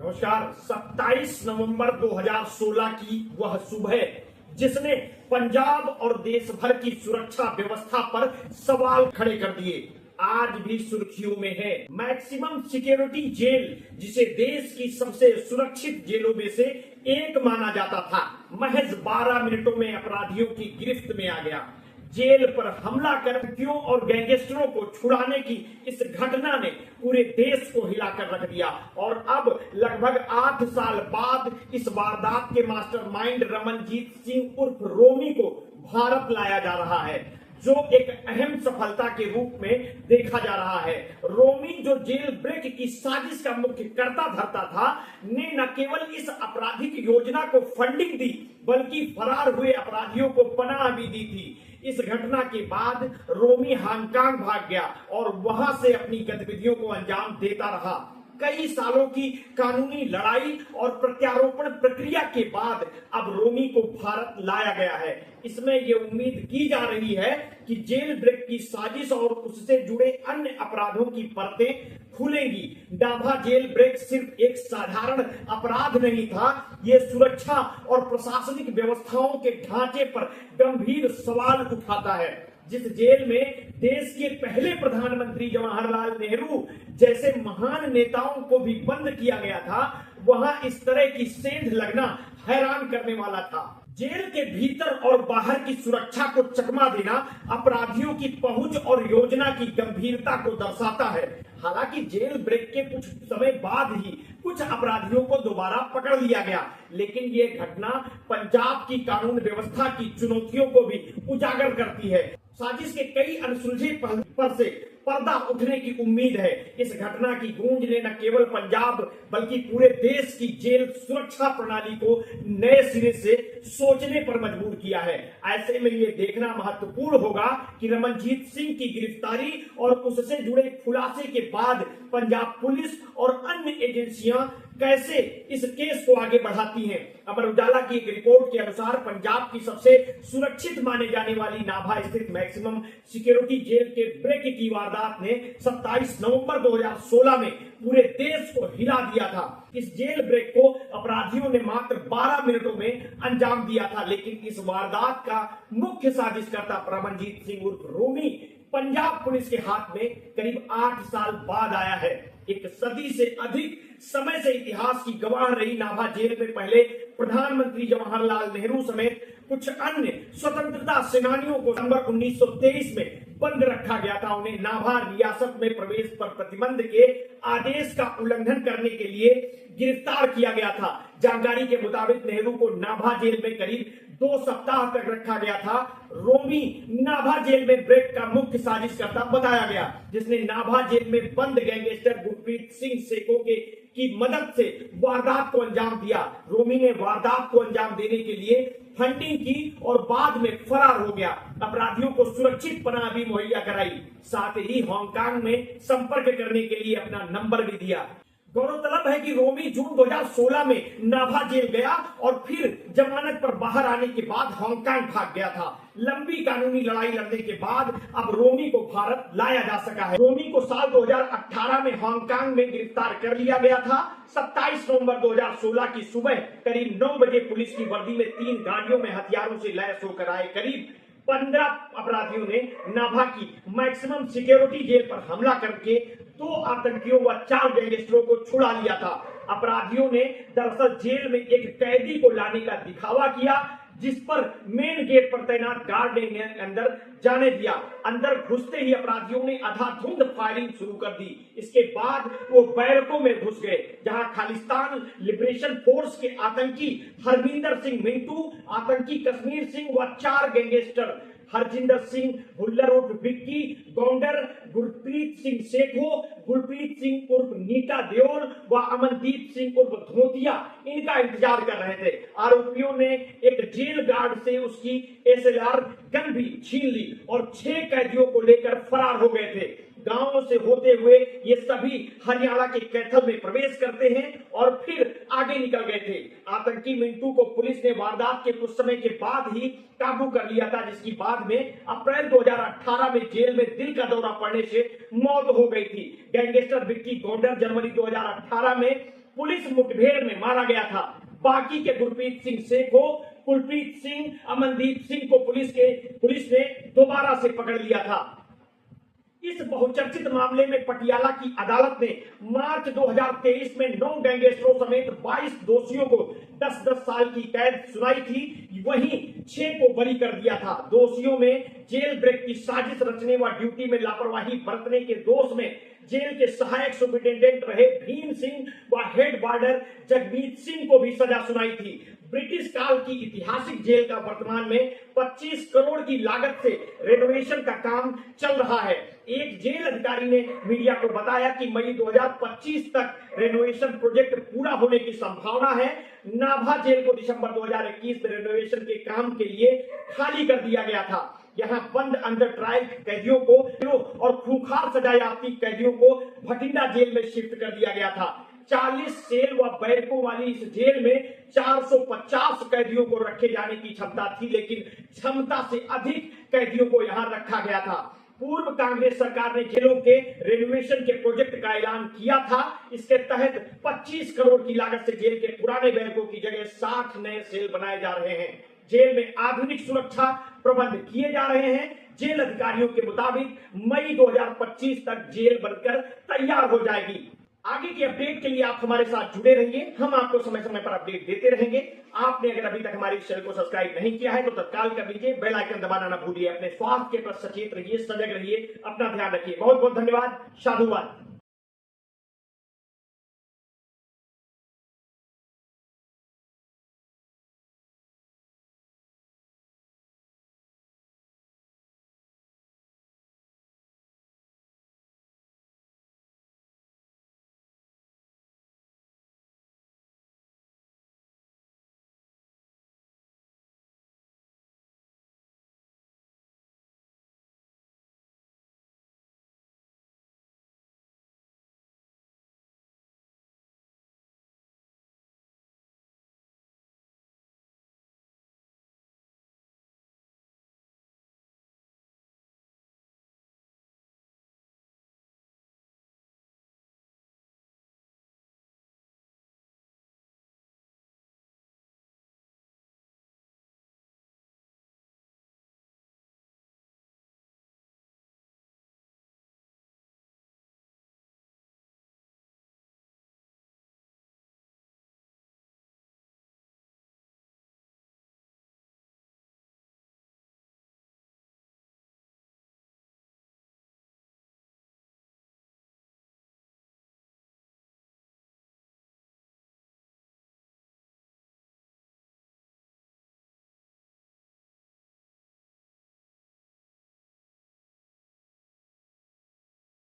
नमस्कार। 27 नवंबर 2016 की वह सुबह जिसने पंजाब और देश भर की सुरक्षा व्यवस्था पर सवाल खड़े कर दिए, आज भी सुर्खियों में है। मैक्सिमम सिक्योरिटी जेल, जिसे देश की सबसे सुरक्षित जेलों में से एक माना जाता था, महज 12 मिनटों में अपराधियों की गिरफ्त में आ गया। जेल पर हमला कर व्यक्तियों और गैंगस्टरों को छुड़ाने की इस घटना ने पूरे देश को हिलाकर रख दिया और अब लगभग 8 साल बाद इस वारदात के मास्टरमाइंड रमनजीत सिंह उर्फ रोमी को भारत लाया जा रहा है, जो एक अहम सफलता के रूप में देखा जा रहा है। रोमी, जो जेल ब्रेक की साजिश का मुख्य कर्ता धरता था, ने न केवल इस आपराधिक योजना को फंडिंग दी, बल्कि फरार हुए अपराधियों को पनाह भी दी थी। इस घटना के बाद रोमी हांगकांग भाग गया और वहां से अपनी गतिविधियों को अंजाम देता रहा। कई सालों की कानूनी लड़ाई और प्रत्यारोपण प्रक्रिया के बाद अब रोमी को भारत लाया गया है। इसमें यह उम्मीद की जा रही है कि जेल ब्रेक की साजिश और उससे जुड़े अन्य अपराधों की परतें खुलेंगी। नाभा जेल ब्रेक सिर्फ एक साधारण अपराध नहीं था, यह सुरक्षा और प्रशासनिक व्यवस्थाओं के ढांचे पर गंभीर सवाल उठाता है। जिस जेल में देश के पहले प्रधानमंत्री जवाहरलाल नेहरू जैसे महान नेताओं को भी बंद किया गया था, वहां इस तरह की सेंध लगना हैरान करने वाला था। जेल के भीतर और बाहर की सुरक्षा को चकमा देना अपराधियों की पहुंच और योजना की गंभीरता को दर्शाता है। हालांकि जेल ब्रेक के कुछ समय बाद ही कुछ अपराधियों को दोबारा पकड़ लिया गया, लेकिन ये घटना पंजाब की कानून व्यवस्था की चुनौतियों को भी उजागर करती है। साजिश के कई अनसुलझे पर से पर्दा उठने की उम्मीद है। इस घटना की गूंज ने न केवल पंजाब बल्कि पूरे देश की जेल सुरक्षा प्रणाली को नए सिरे से सोचने पर मजबूर किया है। ऐसे में ये देखना महत्वपूर्ण होगा कि रमनजीत सिंह की गिरफ्तारी और उससे जुड़े खुलासे के बाद पंजाब पुलिस और अन्य एजेंसियां कैसे इस केस को आगे बढ़ाती हैं। अमर उजाला की एक रिपोर्ट के अनुसार पंजाब की सबसे सुरक्षित माने जाने वाली नाभा स्थित मैक्सिमम सिक्योरिटी जेल के ब्रेक की वारदात ने 27 नवंबर 2016 में पूरे देश को हिला दिया था। इस जेल ब्रेक को अपराधियों ने मात्र 12 मिनटों में अंजाम दिया था, लेकिन इस वारदात का मुख्य साजिशकर्ता रमनजीत सिंह उर्फ रोमी पंजाब पुलिस के हाथ में करीब 8 साल बाद आया है। एक सदी से अधिक समय से इतिहास की गवाह रही नाभा जेल में पहले प्रधानमंत्री जवाहरलाल नेहरू समेत कुछ अन्य स्वतंत्रता सेनानियों को नवंबर 1923 में बंद रखा गया था। उन्हें नाभा रियासत में प्रवेश पर प्रतिबंध के आदेश का उल्लंघन करने के लिए गिरफ्तार किया गया था। जानकारी के मुताबिक नेहरू को नाभा जेल में करीब 2 सप्ताह तक रखा गया था। रोमी नाभा जेल में ब्रेक का मुख्य साजिशकर्ता बताया गया, जिसने नाभा जेल में बंद गैंगस्टर गुरप्रीत सिंह सेको की मदद से वारदात को अंजाम दिया। रोमी ने वारदात को अंजाम देने के लिए फंडिंग की और बाद में फरार हो गया। अपराधियों को सुरक्षित पनाह भी मुहैया कराई, साथ ही हांगकांग में संपर्क करने के लिए अपना नंबर भी दिया। गौरतलब है कि रोमी जून 2016 में नाभा जेल गया और फिर जमानत पर बाहर आने के बाद हांगकांग भाग गया था। लंबी कानूनी लड़ाई लड़ने के बाद अब रोमी को भारत लाया जा सका है। रोमी को साल 2018 में हांगकांग में गिरफ्तार कर लिया गया था। 27 नवंबर 2016 की सुबह करीब 9 बजे पुलिस की वर्दी में 3 गाड़ियों में हथियारों से लैस होकर आए करीब 15 अपराधियों ने नाभा की मैक्सिमम सिक्योरिटी जेल पर हमला करके 2 आतंकियों व 4 गैंगस्टरों को छुड़ा लिया था। अपराधियों ने दरअसल जेल में एक कैदी को लाने का दिखावा किया, जिस पर मेन गेट पर तैनात गार्ड ने अंदर जाने दिया। अंदर घुसते ही अपराधियों ने अंधाधुंध फायरिंग शुरू कर दी। इसके बाद वो बैरकों में घुस गए, जहां खालिस्तान लिबरेशन फोर्स के आतंकी हरमिंदर सिंह मिंटू, आतंकी कश्मीर सिंह व 4 गैंगस्टर हरजिंदर सिंह हुल्लर उर्फ विक्की गौंडर, गुरप्रीत सिंह सेखो, गुरप्रीत सिंह उर्फ नीता देओल व अमनदीप सिंह उर्फ धोतिया इनका इंतजार कर रहे थे। आरोपियों ने एक जेल गार्ड से उसकी एसएलआर गन भी छीन ली और 6 कैदियों को लेकर फरार हो गए थे। गांवों से होते हुए ये सभी हरियाणा के कैथल में प्रवेश करते हैं और फिर आगे निकल गए थे। आतंकी मिंटू को पुलिस ने वारदात के कुछ समय के बाद ही काबू कर लिया था, जिसकी बाद में अप्रैल 2018 में जेल में दिल का दौरा पड़ने से मौत हो गई थी। गैंगस्टर विक्की गौंडर जनवरी 2018 में पुलिस मुठभेड़ में मारा गया था। बाकी के गुरप्रीत सिंह सेखो, कुलप्रीत सिंह, अमनदीप सिंह को पुलिस ने दोबारा से पकड़ लिया था। इस बहुचर्चित मामले में पटियाला की अदालत ने मार्च 2023 में 9 गैंगस्टरों समेत 22 दोषियों को 10-10 साल की कैद सुनाई थी, वहीं 6 को बरी कर दिया था। दोषियों में जेल ब्रेक की साजिश रचने व ड्यूटी में लापरवाही बरतने के दोष में जेल के सहायक सुपरिटेंडेंट रहे भीम सिंह व हेड वार्डर जगमीत सिंह को भी सजा सुनाई थी। ब्रिटिश काल की ऐतिहासिक जेल का वर्तमान में 25 करोड़ की लागत से रेनोवेशन का काम चल रहा है। एक जेल अधिकारी ने मीडिया को बताया कि मई 2025 तक रेनोवेशन प्रोजेक्ट पूरा होने की संभावना है। नाभा जेल को दिसंबर 2021 में रेनोवेशन के काम के लिए खाली कर दिया गया था। यहाँ बंद अंडर ट्रायल कैदियों को और खूंखार सजायाफ्ती कैदियों को भटिंडा जेल में शिफ्ट कर दिया गया था। 40 सेल व बैरकों वाली इस जेल में 450 कैदियों को रखे जाने की क्षमता थी, लेकिन क्षमता से अधिक कैदियों को यहाँ रखा गया था। पूर्व कांग्रेस सरकार ने जेलों के रेनोवेशन के प्रोजेक्ट का ऐलान किया था। इसके तहत 25 करोड़ की लागत से जेल के पुराने बैरकों की जगह 60 नए सेल बनाए जा रहे हैं। जेल में आधुनिक सुरक्षा प्रबंध किए जा रहे हैं। जेल अधिकारियों के मुताबिक मई 2025 तक जेल बनकर तैयार हो जाएगी। आगे की अपडेट के लिए आप हमारे साथ जुड़े रहिए, हम आपको समय समय पर अपडेट देते रहेंगे। आपने अगर अभी तक हमारे चैनल को सब्सक्राइब नहीं किया है तो तत्काल कर लीजिए, बेल आइकन दबाना ना भूलिए। अपने स्वास्थ्य के प्रति सचेत रहिए, सजग रहिए, अपना ध्यान रखिए। बहुत बहुत धन्यवाद। साधुवाद।